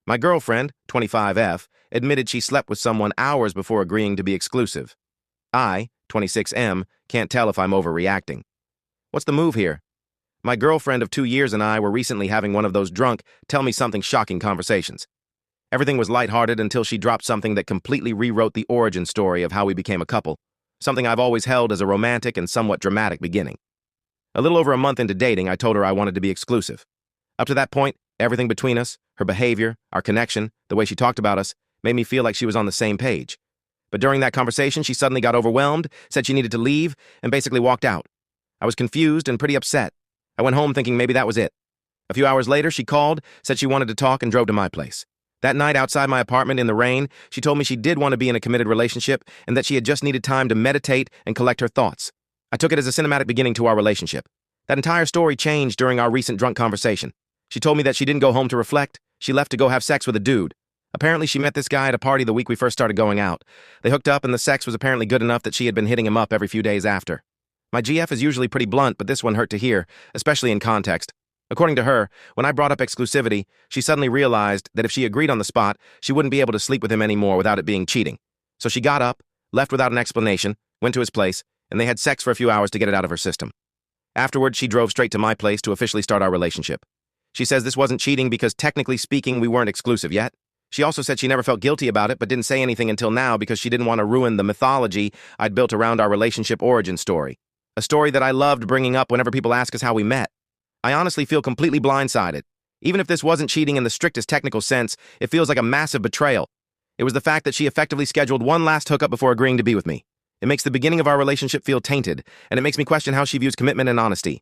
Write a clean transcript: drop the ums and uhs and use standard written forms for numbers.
My girlfriend, 25F, admitted she slept with someone hours before agreeing to be exclusive. I, 26M, can't tell if I'm overreacting. What's the move here? My girlfriend of 2 years and I were recently having one of those drunk, tell me something shocking conversations. Everything was lighthearted until she dropped something that completely rewrote the origin story of how we became a couple, something I've always held as a romantic and somewhat dramatic beginning. A little over a month into dating, I told her I wanted to be exclusive. Up to that point, everything between us, her behavior, our connection, the way she talked about us, made me feel like she was on the same page. But during that conversation, she suddenly got overwhelmed, said she needed to leave, and basically walked out. I was confused and pretty upset. I went home thinking maybe that was it. A few hours later, she called, said she wanted to talk, and drove to my place. That night outside my apartment in the rain, she told me she did want to be in a committed relationship and that she had just needed time to meditate and collect her thoughts. I took it as a cinematic beginning to our relationship. That entire story changed during our recent drunk conversation. She told me that she didn't go home to reflect. She left to go have sex with a dude. Apparently, she met this guy at a party the week we first started going out. They hooked up and the sex was apparently good enough that she had been hitting him up every few days after. My GF is usually pretty blunt, but this one hurt to hear, especially in context. According to her, when I brought up exclusivity, she suddenly realized that if she agreed on the spot, she wouldn't be able to sleep with him anymore without it being cheating. So she got up, left without an explanation, went to his place, and they had sex for a few hours to get it out of her system. Afterward, she drove straight to my place to officially start our relationship. She says this wasn't cheating because technically speaking, we weren't exclusive yet. She also said she never felt guilty about it but didn't say anything until now because she didn't want to ruin the mythology I'd built around our relationship origin story. A story that I loved bringing up whenever people ask us how we met. I honestly feel completely blindsided. Even if this wasn't cheating in the strictest technical sense, it feels like a massive betrayal. It was the fact that she effectively scheduled one last hookup before agreeing to be with me. It makes the beginning of our relationship feel tainted, and it makes me question how she views commitment and honesty.